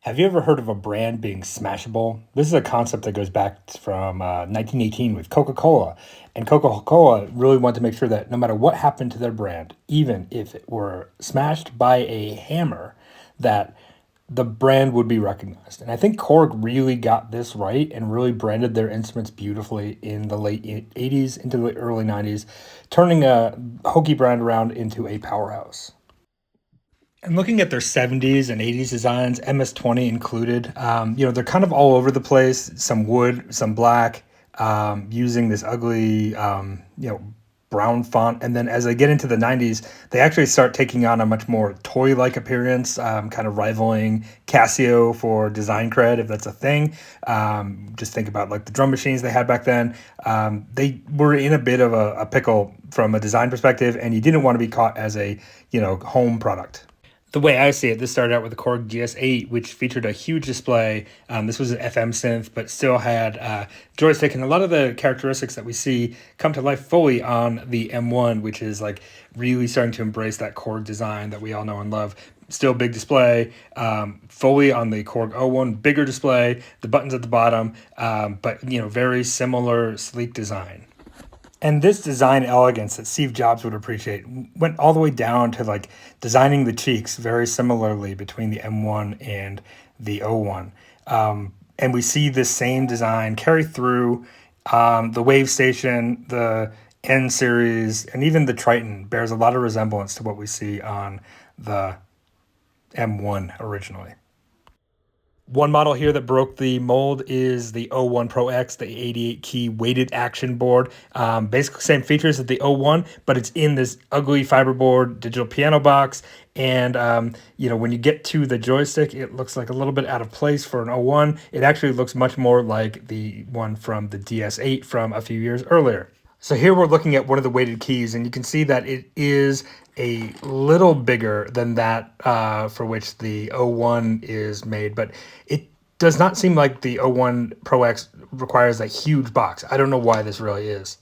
Have you ever heard of a brand being smashable? This is a concept that goes back from 1918 with Coca-Cola. And Coca-Cola really wanted to make sure that no matter what happened to their brand, even if it were smashed by a hammer, that the brand would be recognized. And I think Korg really got this right and really branded their instruments beautifully in the late 80s into the early 90s, turning a hokey brand around into a powerhouse. And looking at their 70s and 80s designs, MS-20 included, they're kind of all over the place. Some wood, some black, using this ugly, brown font. And then as they get into the 90s, they actually start taking on a much more toy-like appearance, kind of rivaling Casio for design cred, if that's a thing. Just think about like the drum machines they had back then. They were in a bit of a pickle from a design perspective, and you didn't want to be caught as a, home product. The way I see it, this started out with the Korg GS8, which featured a huge display. This was an FM synth, but still had joystick, and a lot of the characteristics that we see come to life fully on the M1, which is like really starting to embrace that Korg design that we all know and love. Still big display, fully on the Korg O1, bigger display, the buttons at the bottom, but very similar sleek design. And this design elegance that Steve Jobs would appreciate went all the way down to like designing the cheeks very similarly between the M1 and the O1. And we see this same design carry through the Wave Station, the N series, and even the Triton bears a lot of resemblance to what we see on the M1 originally. One model here that broke the mold is the O1 Pro X, the 88 key weighted action board. Basically same features as the O1, but it's in this ugly fiberboard digital piano box. And, when you get to the joystick, it looks like a little bit out of place for an O1. It actually looks much more like the one from the DS8 from a few years earlier. So here we're looking at one of the weighted keys, and you can see that it is a little bigger than that for which the O1 is made, but it does not seem like the O1 Pro X requires a huge box. I don't know why this really is.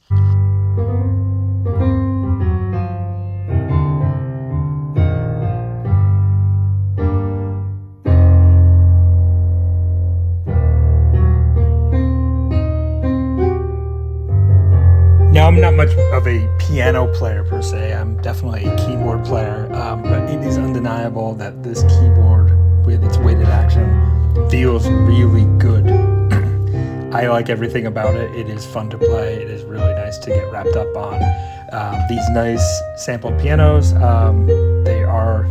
Now, I'm not much of a piano player per se. I'm definitely a keyboard player, but it is undeniable that this keyboard with its weighted action feels really good. I like everything about it. It is fun to play. It is really nice to get wrapped up on. These nice sampled pianos, they are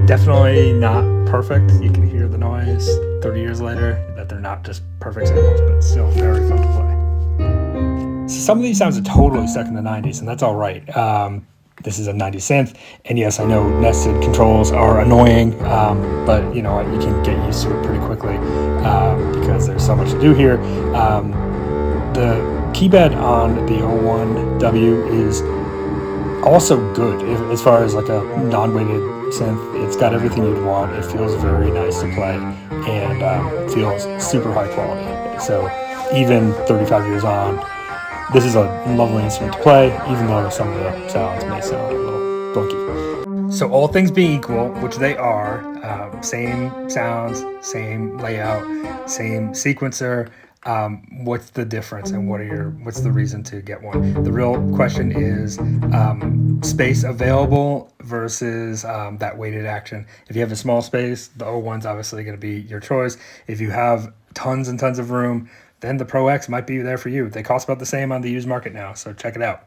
definitely not perfect. You can hear the noise 30 years later that they're not just perfect samples, but still very fun to play. Some of these sounds are totally stuck in the 90s, and that's all right. This is a 90s synth, and yes, I know nested controls are annoying, but you know what, you can get used to it pretty quickly because there's so much to do here. The keypad on the O1W is also good as far as like a non-weighted synth. It's got everything you'd want. It feels very nice to play and feels super high quality. So even 35 years on, this is a lovely instrument to play, even though some of the sounds may sound a little funky. So all things being equal, which they are, same sounds, same layout, same sequencer, what's the difference and what's the reason to get one? The real question is space available versus that weighted action. If you have a small space, the O1's obviously going to be your choice. If you have tons and tons of room, then the Pro X might be there for you. They cost about the same on the used market now, so check it out.